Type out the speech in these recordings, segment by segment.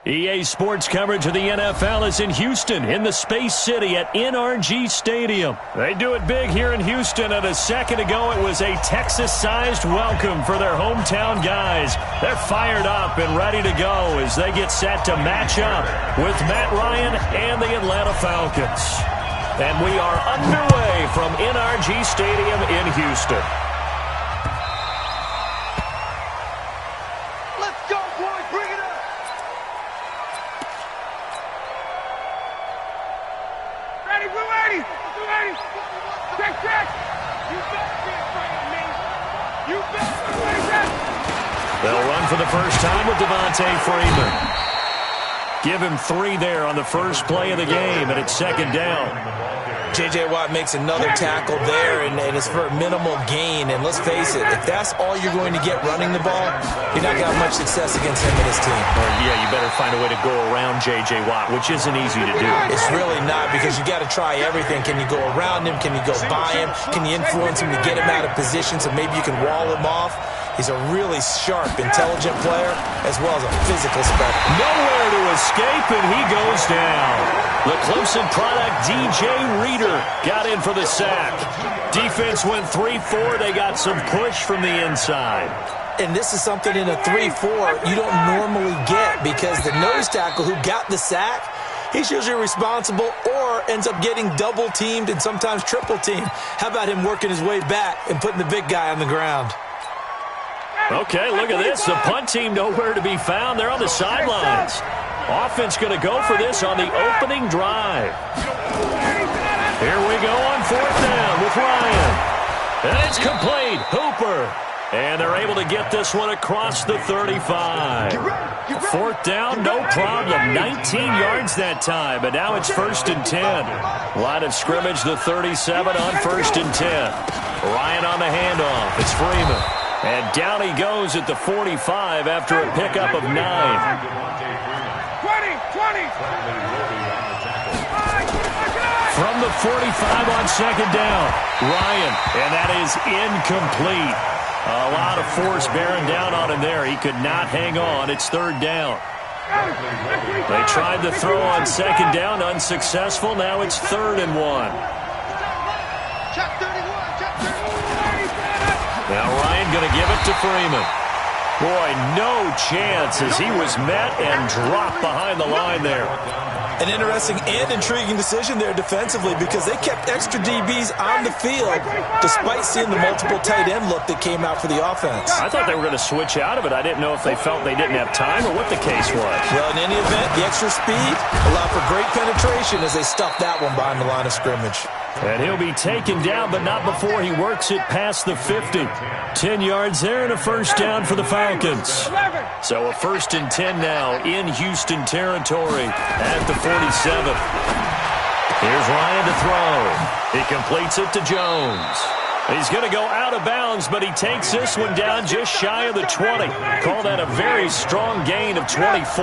EA Sports coverage of the NFL is in Houston, in the Space City at NRG Stadium. They do it big here in Houston, and a second ago it was a Texas-sized welcome for their hometown guys. They're fired up and ready to go as they get set to match up with Matt Ryan and the Atlanta Falcons. And we are underway from NRG Stadium in Houston. They'll run for the first time with Devontae Freeman. Give him 3 there on the first play of the game, and it's second down. J.J. Watt makes another tackle there, and it's for a minimal gain. And let's face it, if that's all you're going to get running the ball, you're not going to have much success against him and his team. Yeah, you better find a way to go around J.J. Watt, which isn't easy to do. It's really not, because you got to try everything. Can you go around him? Can you go by him? Can you influence him to get him out of position so maybe you can wall him off? He's a really sharp, intelligent player, as well as a physical specimen. Nowhere to escape, and he goes down. The Clemson product, DJ Reader, got in for the sack. Defense went 3-4. They got some push from the inside. And this is something in a 3-4 you don't normally get, because the nose tackle who got the sack, he's usually responsible or ends up getting double-teamed and sometimes triple-teamed. How about him working his way back and putting the big guy on the ground? Okay, look at this. The punt team nowhere to be found. They're on the sidelines. Offense going to go for this on the opening drive. Here we go on 4th down with Ryan. And it's complete. Hooper. And they're able to get this one across the 35. 4th down, no problem. 19 yards that time, but now it's 1st and 10. Line of scrimmage, the 37 on 1st and 10. Ryan on the handoff. It's Freeman. And down he goes at the 45 after a pickup of 9. 20. From the 45 on 2nd down, Ryan, and that is incomplete. A lot of force bearing down on him there. He could not hang on. It's 3rd down. They tried the throw on 2nd down, unsuccessful. Now it's 3rd and 1. Now Ryan going to give it to Freeman. Boy, no chance as he was met and dropped behind the line there. An interesting and intriguing decision there defensively, because they kept extra DBs on the field despite seeing the multiple tight end look that came out for the offense. I thought they were going to switch out of it. I didn't know if they felt they didn't have time or what the case was. Well, in any event, the extra speed allowed for great penetration as they stuffed that one behind the line of scrimmage. And he'll be taken down, but not before he works it past the 50. 10 yards there and a 1st down for the Falcons. So a 1st and 10 now in Houston territory at the 47. Here's Ryan to throw. He completes it to Jones. He's going to go out of bounds, but he takes this one down just shy of the 20. Call that a very strong gain of 24.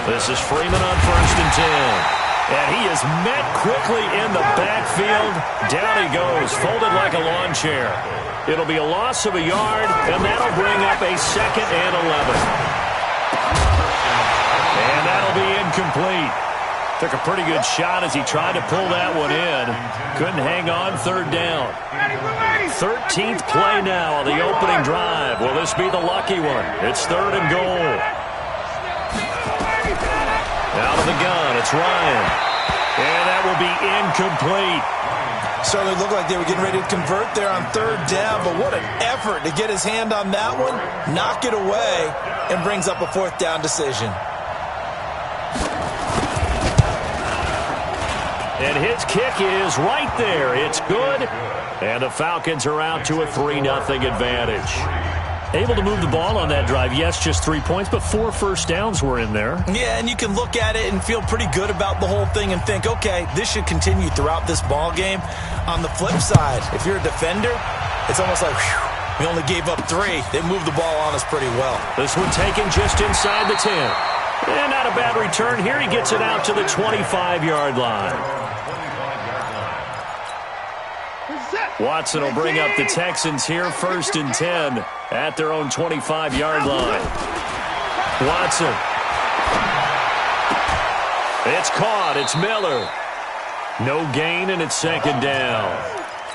This is Freeman on 1st and 10. And he is met quickly in the backfield. Down he goes, folded like a lawn chair. It'll be a loss of a yard, and that'll bring up a 2nd and 11. And that'll be incomplete. Took a pretty good shot as he tried to pull that one in. Couldn't hang on, 3rd down. 13th play now on the opening drive. Will this be the lucky one? It's 3rd and goal. Out of the gun, it's Ryan. And that will be incomplete. Certainly looked like they were getting ready to convert there on 3rd down, but what an effort to get his hand on that one, knock it away, and brings up a 4th down decision. And his kick is right there. It's good. And the Falcons are out to a 3-0 advantage. Able to move the ball on that drive. Yes, just 3 points, but 4 first downs were in there. Yeah, and you can look at it and feel pretty good about the whole thing and think, okay, this should continue throughout this ball game. On the flip side, if you're a defender, it's almost like, whew, we only gave up 3. They moved the ball on us pretty well. This one taken just inside the 10. And not a bad return here. He gets it out to the 25-yard line. Watson will bring up the Texans here, 1st and 10 at their own 25-yard line. Watson. It's caught. It's Miller. No gain, and it's 2nd down.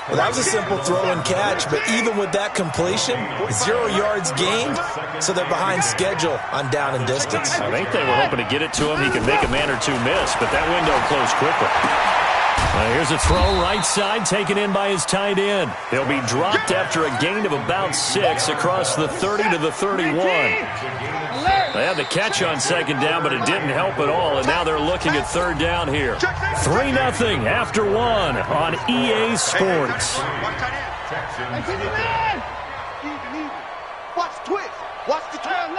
Well, that was a simple throw and catch, but even with that completion, 0 yards gained, so they're behind schedule on down and distance. I think they were hoping to get it to him. He could make a man or two miss, but that window closed quickly. Here's a throw right side, taken in by his tight end. He'll be dropped after a gain of about 6 across the 30 to the 31. They had the catch on 2nd down, but it didn't help at all, and now they're looking at 3rd down here. 3-0 after 1 on EA Sports. Watch twist. Watch the turn.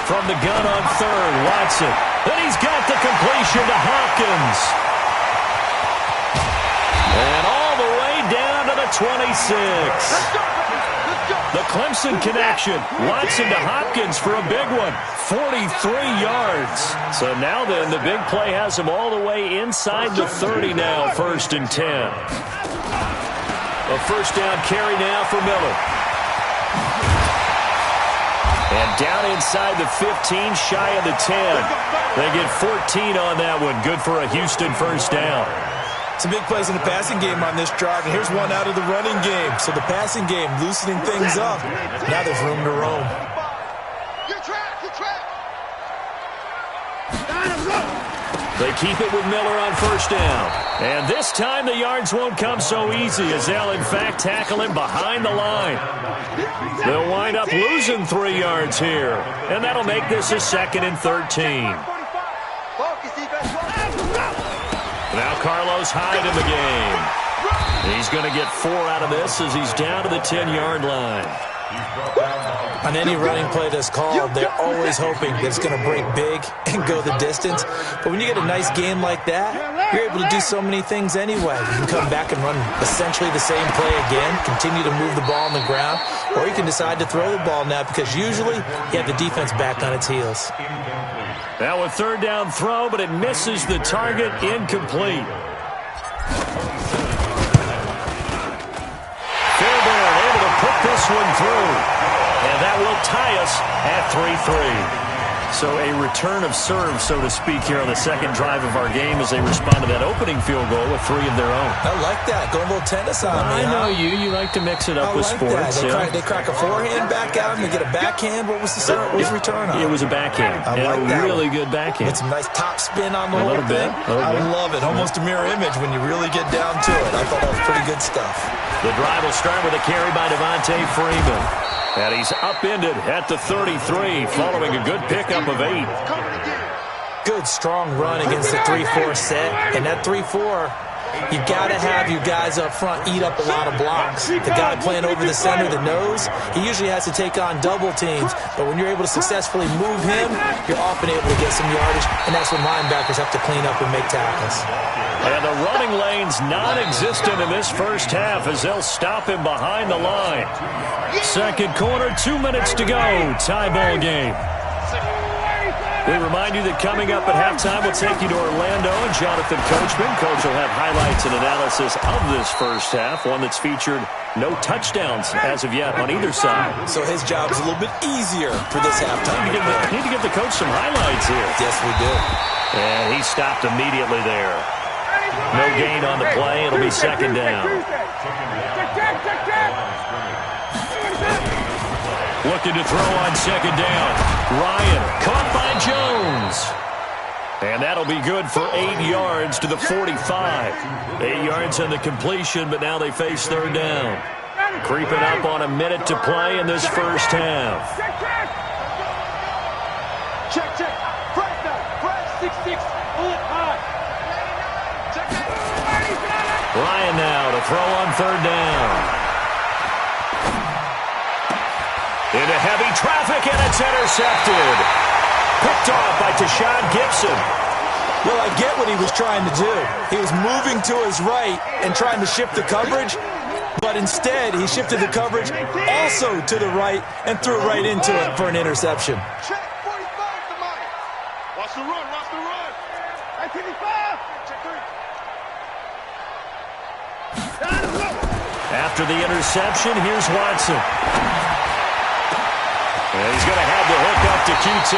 From the gun on 3rd, Watson. Then he's got the completion to Hopkins. And all the way down to the 26. The Clemson connection. Watson to Hopkins for a big one. 43 yards. So now then, the big play has him all the way inside the 30 now, 1st and 10. A 1st down carry now for Miller. And down inside the 15, shy of the 10. They get 14 on that one. Good for a Houston 1st down. Some big plays in the passing game on this drive, and here's one out of the running game. So the passing game loosening things up. Now there's room to roam. Your track. They keep it with Miller on 1st down. And this time the yards won't come so easy as they'll, in fact, tackle him behind the line. They'll wind up losing 3 yards here. And that'll make this a 2nd and 13. Now Carlos Hyde in the game. He's going to get 4 out of this as he's down to the 10-yard line. On any running play that's called, they're always hoping that it's going to break big and go the distance. But when you get a nice game like that, you're able to do so many things anyway. You can come back and run essentially the same play again, continue to move the ball on the ground, or you can decide to throw the ball now because usually you have the defense back on its heels. Now a 3rd down throw, but it misses the target, incomplete. Fairbairn able to put this one through. And that will tie us at 3-3. So a return of serve, so to speak, here on the 2nd drive of our game as they respond to that opening field goal with 3 of their own. I like that. Going a little tennis on me. I know you. You like to mix it up with sports. They crack a forehand back out and they get a backhand. What was the return on? It was a backhand. I like a really good backhand. With some nice top spin on the whole thing. I love it. Almost a mirror image when you really get down to it. I thought that was pretty good stuff. The drive will start with a carry by Devontae Freeman. And he's upended at the 33 following a good pickup of 8. Good, strong run against the 3-4 set. And that 3-4, you got to have your guys up front eat up a lot of blocks. The guy playing over the center, the nose, he usually has to take on double teams. But when you're able to successfully move him, you're often able to get some yardage. And that's when linebackers have to clean up and make tackles. And the running lane's non-existent in this 1st half as they'll stop him behind the line. 2nd quarter, 2 minutes to go. Tie ball game. We remind you that coming up at halftime, we'll take you to Orlando and Jonathan Coachman. Coach will have highlights and analysis of this 1st half, one that's featured no touchdowns as of yet on either side. So his job's a little bit easier for this halftime. Need to give the coach some highlights here. Yes, we do. And he stopped immediately there. No gain on the play. It'll be 2nd down. Looking to throw on 2nd down. Ryan caught by Jones. And that'll be good for 8 yards to the 45. 8 yards on the completion, but now they face 3rd down. Creeping up on a minute to play in this 1st half. Check. Fresh now. Fresh 6-6. Bullet high. Ryan now to throw on 3rd down. Into heavy traffic, and it's intercepted. Picked off by Tashawn Gibson. Well, I get what he was trying to do. He was moving to his right and trying to shift the coverage, but instead he shifted the coverage also to the right and threw right into it for an interception. Check 45 to Mike. Watch the run. 1985. Check 3. After the interception, here's Watson. And he's going to have the hook up to QT.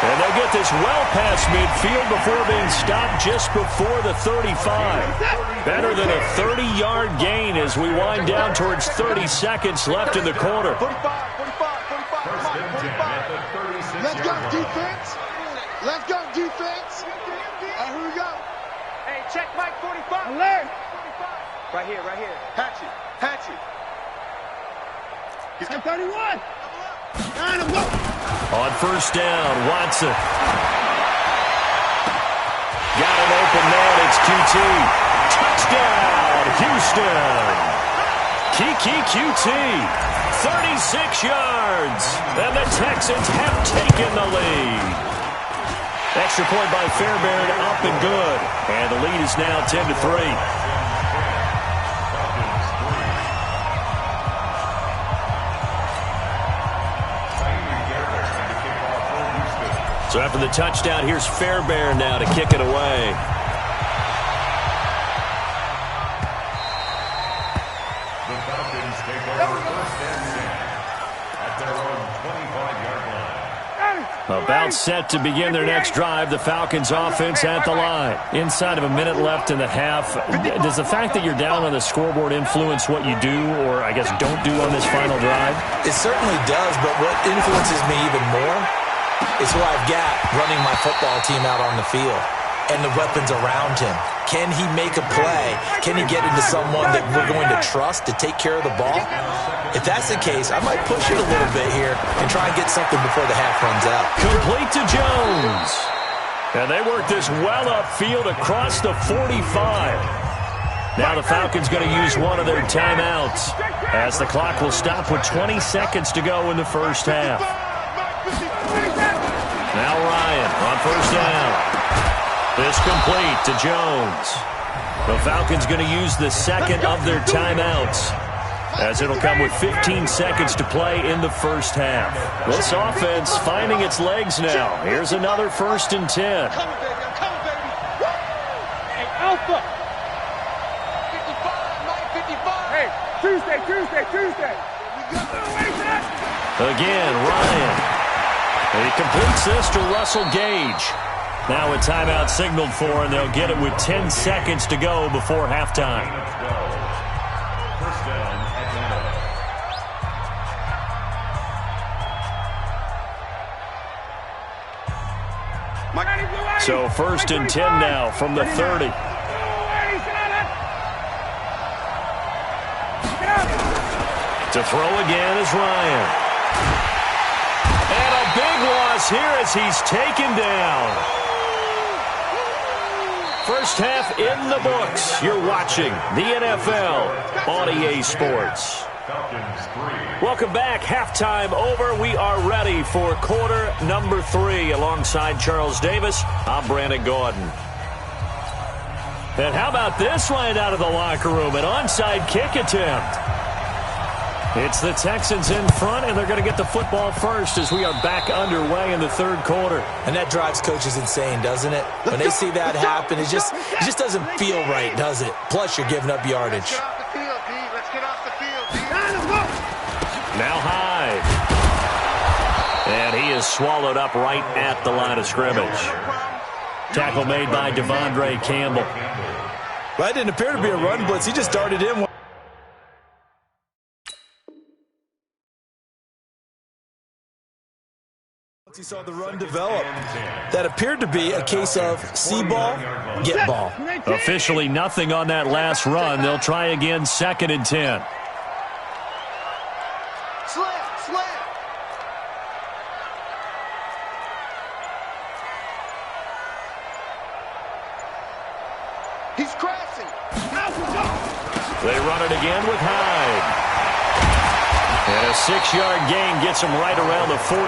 And they'll get this well past midfield before being stopped just before the 35. Better than a 30-yard gain as we wind down towards 30 seconds left in the quarter. 45. Let's go, defense. Let's go, defense. Here we go. Hey, check Mike 45. Alert. Right here. Hatchet. He's got 31. On first down, Watson. Got an open man, it's QT. Touchdown, Houston. Kiki QT, 36 yards. And the Texans have taken the lead. Extra point by Fairbairn, up and good. And the lead is now 10-3. So after the touchdown, here's Fairbairn now to kick it away. The Falcons take over first and 10 at their own 25-yard line. About set to begin their next drive, the Falcons offense at the line. Inside of a minute left in the half. Does the fact that you're down on the scoreboard influence what you do, or I guess don't do on this final drive? It certainly does, but what influences me even more is who I've got running my football team out on the field and the weapons around him. Can he make a play? Can he get into someone that we're going to trust to take care of the ball? If that's the case, I might push it a little bit here and try and get something before the half runs out. Complete to Jones. And they work this well upfield across the 45. Now the Falcons going to use one of their timeouts as the clock will stop with 20 seconds to go in the first half. Now Ryan on first down. This complete to Jones. The Falcons going to use the second of their timeouts as it'll come with 15 seconds to play in the first half. This offense finding its legs now. Here's another 1st and 10. Hey, Alpha. 55, Mike 55. Hey, Tuesday. Again, Ryan. And he completes this to Russell Gage. Now a timeout signaled for, and they'll get it with 10 seconds to go before halftime. First down at 9. So 1st and 10 now from the 30. To throw again is Ryan. And a big loss here as he's taken down. First half in the books. You're watching the NFL on EA Sports. Welcome back. Halftime over. We are ready for quarter number 3. Alongside Charles Davis, I'm Brandon Gordon. And how about this right out of the locker room? An onside kick attempt. It's the Texans in front, and they're going to get the football first as we are back underway in the third quarter. And that drives coaches insane, doesn't it? When they see that happen, it just doesn't feel right, does it? Plus, you're giving up yardage. Let's get off the field, D. Now Hyde. And he is swallowed up right at the line of scrimmage. Tackle made by Devondre Campbell. Well, that didn't appear to be a run blitz. He just darted in. Once he saw the run develop, that appeared to be a case of see ball, get ball. Officially nothing on that last run. They'll try again 2nd and 10. Slam. He's crashing. They run it again with Hyde. And a 6-yard gain gets him right around the 43.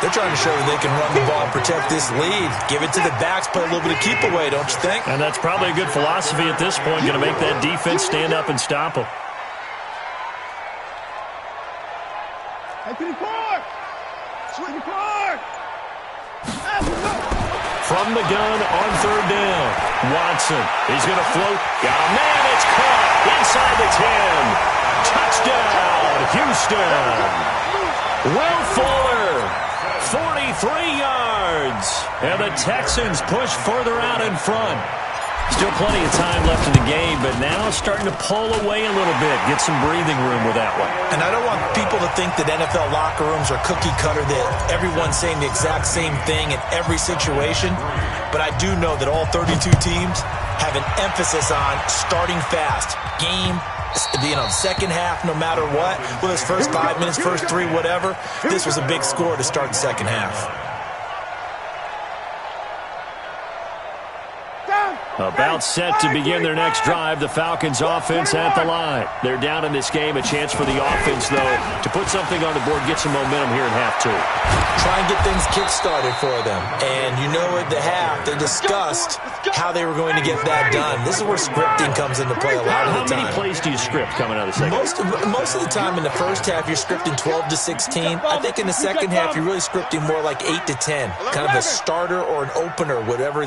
They're trying to show that they can run the ball and protect this lead. Give it to the backs, play a little bit of keep away, don't you think? And that's probably a good philosophy at this point, going to make that defense stand up and stop them. From the gun on 3rd down, Watson. He's going to float. Got a man. It's caught. Inside the 10. Touchdown, Houston. Will Fuller, 43 yards. And the Texans push further out in front. Still plenty of time left in the game, but now starting to pull away a little bit. Get some breathing room with that one. And I don't want people to think that NFL locker rooms are cookie cutter, that everyone's saying the exact same thing in every situation. But I do know that all 32 teams have an emphasis on starting fast. Game, second half, no matter what. Whether it's first 5 minutes, first 3, whatever. This was a big score to start the second half. About set to begin their next drive, the Falcons offense at the line. They're down in this game. A chance for the offense, though, to put something on the board, get some momentum here in half 2. Try and get things kick-started for them. And you know at the half, they discussed how they were going to get that done. This is where scripting comes into play a lot of the time. How many plays do you script coming out of the second? Most of the time in the first half, you're scripting 12 to 16. I think in the second half, you're really scripting more like 8 to 10. Kind of a starter or an opener, whatever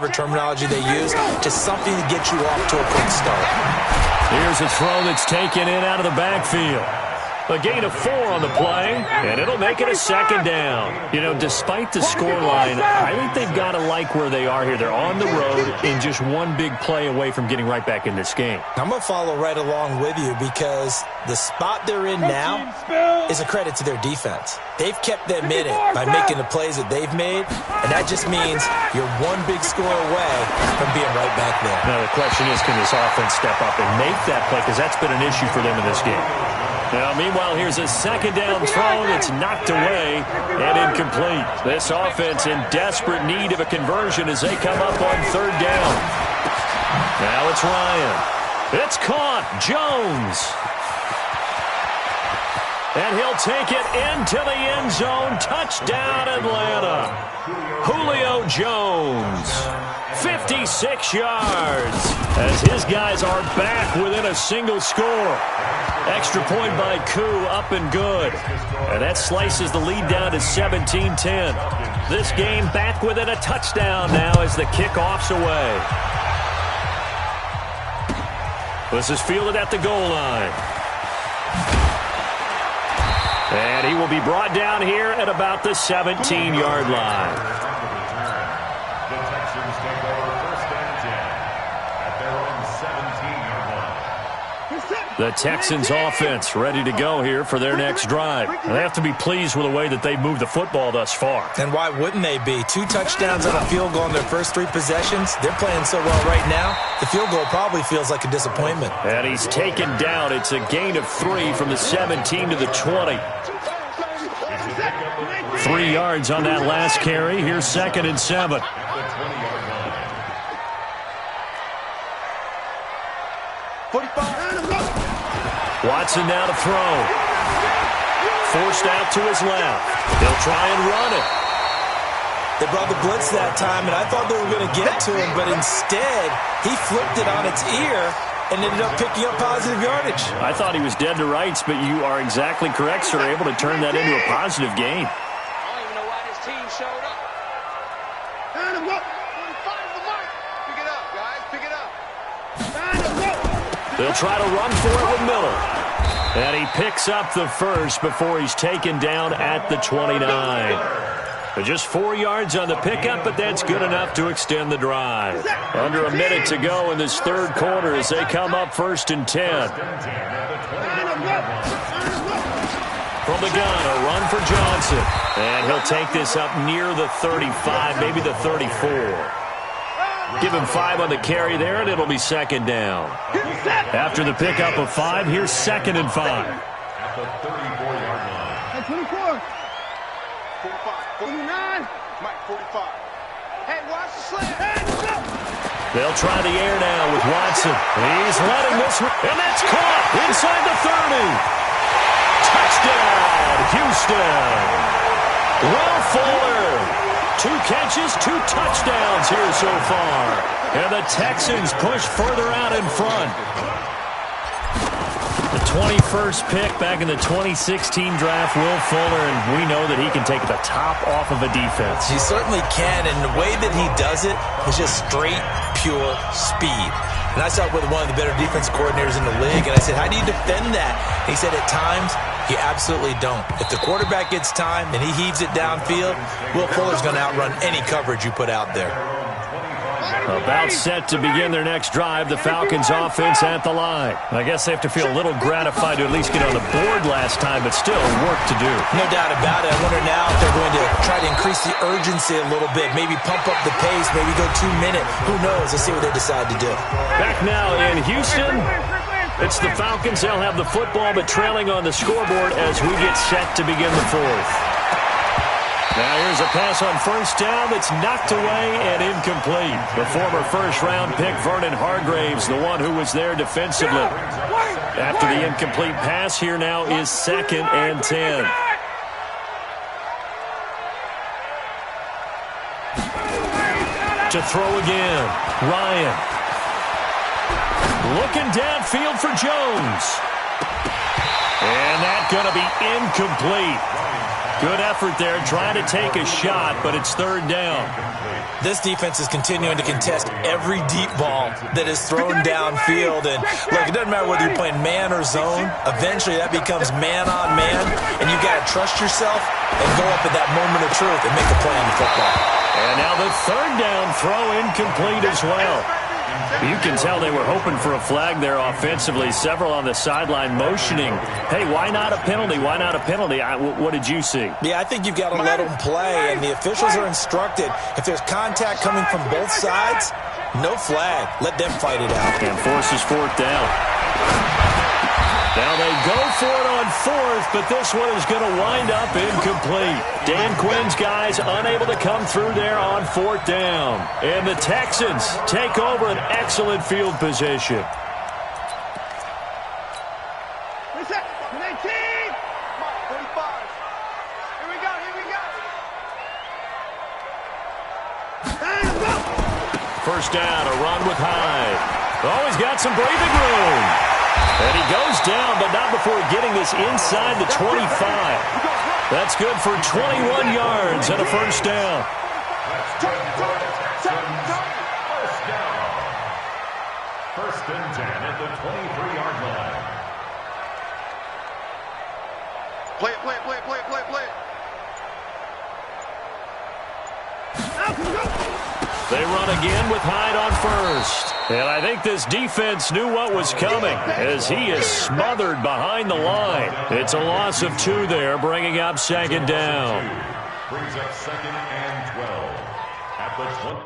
terminology they use. Just something to get you off to a quick start. Here's a throw that's taken in out of the backfield. A gain of 4 on the play, and it'll make it a second down. You know, despite the scoreline, I think they've got to like where they are here. They're on the road and just one big play away from getting right back in this game. I'm going to follow right along with you because the spot they're in now is a credit to their defense. They've kept them in it by making the plays that they've made, and that just means you're one big score away from being right back there. Now, the question is, can this offense step up and make that play? Because that's been an issue for them in this game. Now, meanwhile, here's a second down throw that's knocked away and incomplete. This offense in desperate need of a conversion as they come up on third down. Now it's Ryan. It's caught. Jones. And he'll take it into the end zone. Touchdown, Atlanta. Julio Jones. 56 yards as his guys are back within a single score. Extra point by Koo, up and good. And that slices the lead down to 17-10. This game back within a touchdown now as the kickoff's away. This is fielded at the goal line. And he will be brought down here at about the 17-yard line. The Texans take over first and 10 at their own 17-yard line. The Texans offense ready to go here for their next drive. And they have to be pleased with the way that they've moved the football thus far. And why wouldn't they be? 2 touchdowns and a field goal in their first 3 possessions. They're playing so well right now, the field goal probably feels like a disappointment. And he's taken down. It's a gain of 3 from the 17 to the 20. 3 yards on that last carry. Here's 2nd and 7. Watson now to throw. Forced out to his left. They'll try and run it. They brought the blitz that time, and I thought they were going to get to him, but instead, he flipped it on its ear and ended up picking up positive yardage. I thought he was dead to rights, but you are exactly correct, sir. Able to turn that into a positive gain. I don't even know why this team showed up. Pick it up, guys. Pick it up. They'll try to run for it with Miller. And he picks up the first before he's taken down at the 29. Just 4 yards on the pickup, but that's good enough to extend the drive. Under a minute to go in this third quarter as they come up 1st and 10. From the gun, a run for Johnson. And he'll take this up near the 35, maybe the 34. Give him 5 on the carry there, and it'll be 2nd down. After the pickup of 5, here's 2nd and 5. At the 34-yard line. 24. 45. 49. Mike, 45. Hey, watch the slant. They'll try the air now with Watson. He's letting this one, and that's caught inside the 30. Touchdown, Houston. Will Fuller. 2 catches, 2 touchdowns here so far. And the Texans push further out in front. The 21st pick back in the 2016 draft, Will Fuller, and we know that he can take the top off of a defense. He certainly can, and the way that he does it is just straight, pure speed. And I sat with one of the better defense coordinators in the league, and I said, how do you defend that? And he said, at times, you absolutely don't. If the quarterback gets time and he heaves it downfield, Will Fuller's going to outrun any coverage you put out there. About set to begin their next drive, the Falcons offense at the line. I guess they have to feel a little gratified to at least get on the board last time, but still work to do. No doubt about it. I wonder now if they're going to try to increase the urgency a little bit, maybe pump up the pace, maybe go 2 minutes. Who knows? Let's see what they decide to do. Back now in Houston, it's the Falcons. They'll have the football, but trailing on the scoreboard as we get set to begin the fourth. Now here's a pass on first down that's knocked away and incomplete. The former first-round pick, Vernon Hargraves, the one who was there defensively. After the incomplete pass, here now is 2nd and 10. To throw again, Ryan. Looking downfield for Jones. And that's going to be incomplete. Good effort there, trying to take a shot, but it's 3rd down. This defense is continuing to contest every deep ball that is thrown downfield. And look, it doesn't matter whether you're playing man or zone. Eventually, that becomes man on man, and you've got to trust yourself and go up at that moment of truth and make a play on the football. And now the 3rd down throw incomplete as well. You can tell they were hoping for a flag there offensively. Several on the sideline motioning, hey, why not a penalty? Why not a penalty? What did you see? Yeah, I think you've got to let them play, and the officials are instructed. If there's contact coming from both sides, no flag. Let them fight it out. And forces 4th down. Now they go for it on 4th, but this one is going to wind up incomplete. Dan Quinn's guys unable to come through there on 4th down. And the Texans take over an excellent field position. Reset. 19. Come on, 45. Here we go. First down, a run with Hyde. Oh, he's got some breathing room. And he goes down, but not before getting this inside the 25. That's good for 21 yards and a first down. First and 10 at the 23-yard line. Play it. They run again with Hyde on first. And I think this defense knew what was coming as he is smothered behind the line. It's a loss of 2 there, bringing up 2nd down. Brings up 2nd and 12 at the 20.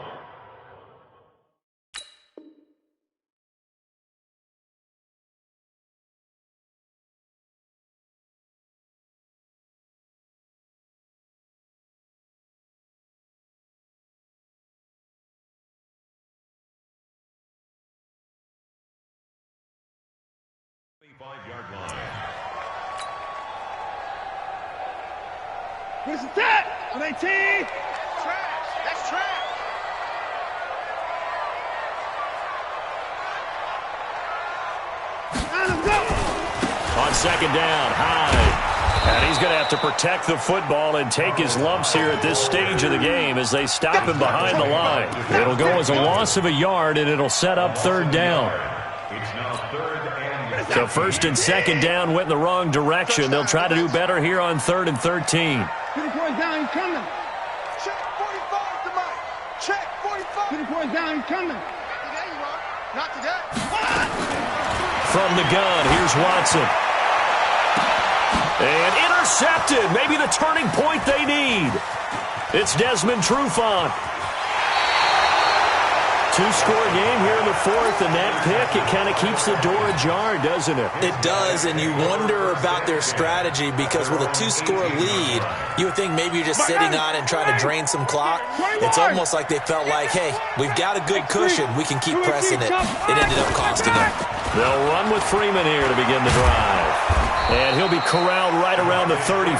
Yard line. This is that. On 18. Trash. That's trash. On 2nd down, Hyde. And he's going to have to protect the football and take his lumps here at this stage of the game as they stop him behind the line. It'll go as a loss of a yard, and it'll set up 3rd down. It's now 3rd and So 1st and 2nd down went in the wrong direction. They'll try to do better here on 3rd and 13. 50 points down, he's coming. Check 45 to Mike. Check 45. 50 points down, he's coming. Not today, you are. Not today. From the gun, here's Watson. And intercepted. Maybe the turning point they need. It's Desmond Trufant. 2-score game here in the 4th, and that pick, it kind of keeps the door ajar, doesn't it? It does, and you wonder about their strategy because with a 2-score lead, you would think maybe you're just sitting on and trying to drain some clock. It's almost like they felt like, hey, we've got a good cushion. We can keep pressing it. It ended up costing them. They'll run with Freeman here to begin the drive. And he'll be corralled right around the 34.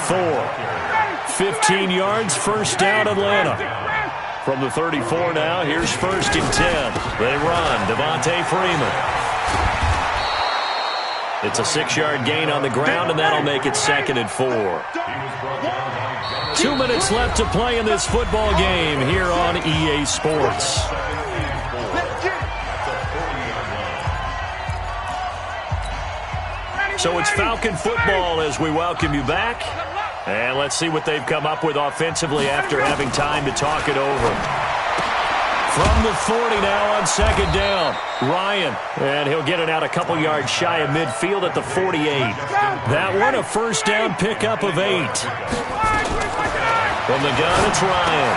15 yards, first down, Atlanta. From the 34 now, here's 1st and 10. They run, Devontae Freeman. It's a 6-yard gain on the ground, and that'll make it 2nd and 4. 2 minutes left to play in this football game here on EA Sports. So it's Falcon football as we welcome you back. And let's see what they've come up with offensively after having time to talk it over. From the 40 now on 2nd down. Ryan, and he'll get it out a couple yards shy of midfield at the 48. That one a 1st down pickup of 8. From the gun, it's Ryan.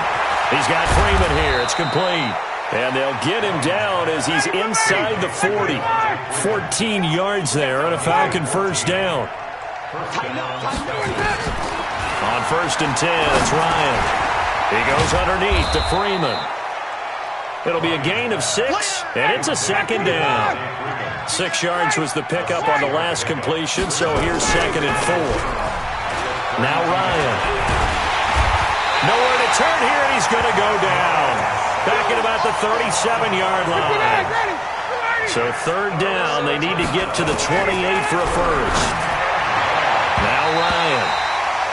He's got Freeman here. It's complete. And they'll get him down as he's inside the 40. 14 yards there on a Falcon 1st down. On 1st and 10, it's Ryan. He goes underneath to Freeman. It'll be a gain of 6, and it's a 2nd down. 6 yards was the pickup on the last completion, so here's 2nd and 4. Now Ryan. Nowhere to turn here, and he's going to go down. Back at about the 37-yard line. So 3rd down, they need to get to the 28 for a 1st. Now Ryan.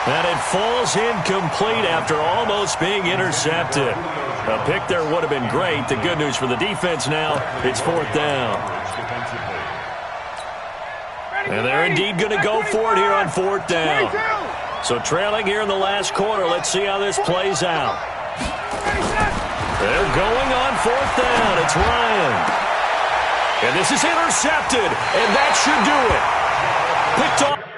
And it falls incomplete after almost being intercepted. A pick there would have been great. The good news for the defense now, it's 4th down. And they're indeed going to go for it here on 4th down. So trailing here in the last quarter. Let's see how this plays out. They're going on 4th down. It's Ryan. And this is intercepted. And that should do it. Picked off.